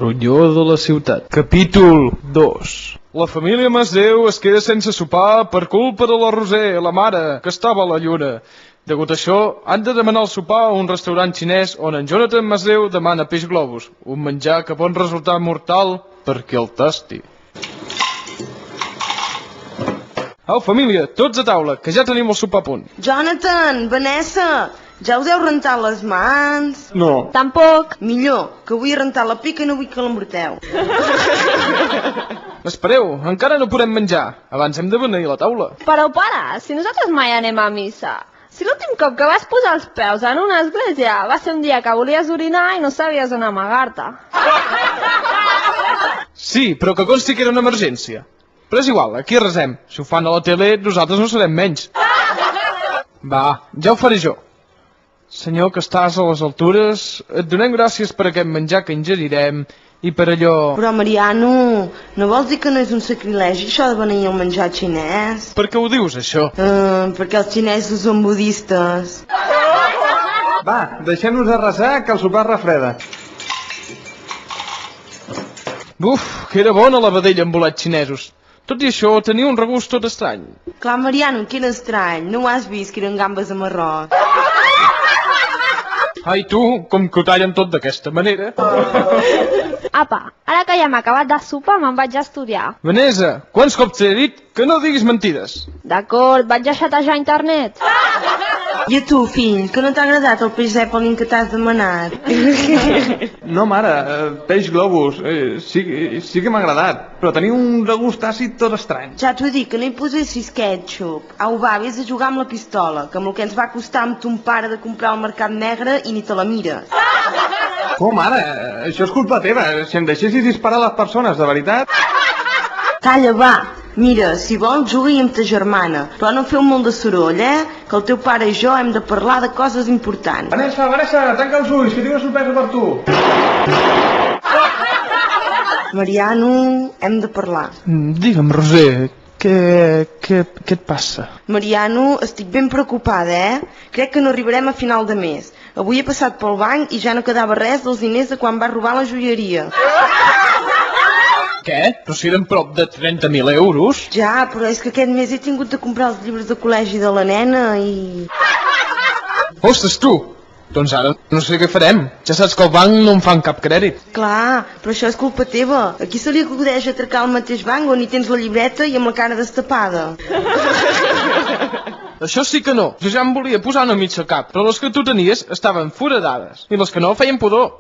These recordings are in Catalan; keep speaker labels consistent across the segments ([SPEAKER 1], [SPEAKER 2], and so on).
[SPEAKER 1] ronyó de la ciutat. Capítol 2. La família Masdeu es queda sense sopar per culpa de la Roser, la mare, que estava a la lluna. Degut a això, han de demanar el sopar a un restaurant xinès on en Jonathan Masdeu demana peix globus, un menjar que pot resultar mortal perquè el tasti. Au, família, tots a taula, que ja tenim el sopar a punt.
[SPEAKER 2] Jonathan, Vanessa, ja us heu rentat les mans?
[SPEAKER 1] No.
[SPEAKER 3] Tampoc.
[SPEAKER 2] Millor, que vull rentar la pica i no vull que l'embruteu.
[SPEAKER 1] Espereu, encara no podem menjar. Abans hem de beneir la taula.
[SPEAKER 3] Però pare, si nosaltres mai anem a missa. Si l'últim cop que vas posar els peus en una església va ser un dia que volies orinar i no sabies on amagar-te.
[SPEAKER 1] Sí, però que consti que era una emergència. Però és igual, aquí resem. Si ho fan a la tele, nosaltres no serem menys. Va, ja ho faré jo. Senyor que estàs a les altures, et donem gràcies per aquest menjar que ingerirem i per allò...
[SPEAKER 2] Però, Mariano, no vols dir que no és un sacrilegi això de beneir el menjar xinès?
[SPEAKER 1] Per què ho dius, això?
[SPEAKER 2] Perquè els xinesos són budistes.
[SPEAKER 4] Va, deixem-nos de resar, que el sopar refreda.
[SPEAKER 1] Buf, que era bona la vedella amb bolets xinesos. Tot i això, tenia un regust tot estrany.
[SPEAKER 2] Clar, Mariano, que era estrany. No ho has vist, que eren gambes amb arròs.
[SPEAKER 1] Ai, tu, com que ho tallen tot d'aquesta manera.
[SPEAKER 3] Apa, ara que ja hem acabat de sopar me'n vaig a estudiar.
[SPEAKER 1] Vanessa, quants cops t'he dit que no diguis mentides?
[SPEAKER 3] D'acord, vaig a xatejar a internet.
[SPEAKER 2] I a tu, fill, que no t'ha agradat el peix zèpelin que t'has demanat?
[SPEAKER 4] No, mare, peix globus, sí que m'ha agradat, però tenia un regust àcid tot estrany.
[SPEAKER 2] Ja t'ho he dit, que no hi posessis ketchup. Au, va, vés a jugar amb la pistola, que amb el que ens va costar amb ton pare de comprar al mercat negre i ni te la mires.
[SPEAKER 4] Com, mare? Això és culpa teva. Si em deixessis disparar les persones, de veritat...
[SPEAKER 2] Calla, va. Mira, si vols, juga-hi amb ta germana, però no feu molt de soroll, que el teu pare i jo hem de parlar de coses importants.
[SPEAKER 4] Vanessa, tanca els ulls, que tinc una sorpresa per tu.
[SPEAKER 2] Mariano, hem de parlar.
[SPEAKER 1] Digue'm, Roser, què et passa?
[SPEAKER 2] Mariano, estic ben preocupada, Crec que no arribarem a final de mes. Avui he passat pel banc i ja no quedava res dels diners de quan va robar la joieria.
[SPEAKER 1] Què? Però si eren prop de 30.000 euros?
[SPEAKER 2] Ja, però és que aquest mes he tingut de comprar els llibres de col·legi de la nena i...
[SPEAKER 1] Ostres, tu! Doncs ara no sé què farem. Ja saps que al banc no em fan cap crèdit.
[SPEAKER 2] Clar, però això és culpa teva. Aquí se li acudeix atracar al mateix banc on hi tens la llibreta i amb la cara destapada.
[SPEAKER 1] Això sí que no. Jo ja em volia posar una mitja cap, però les que tu tenies estaven foradades. I les que no feien pudor.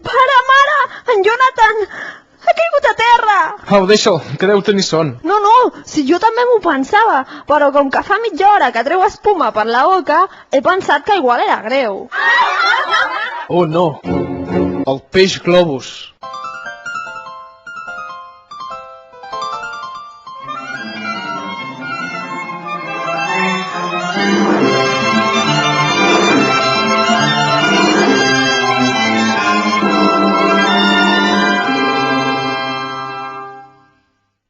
[SPEAKER 3] Pare, mare, en Jonathan ha caigut a terra.
[SPEAKER 1] Au, deixa'l, que deu tenir son.
[SPEAKER 3] No, si jo també m'ho pensava, però com que fa mitja hora que treu espuma per la boca, he pensat que igual era greu.
[SPEAKER 1] Oh, no. El peix globus.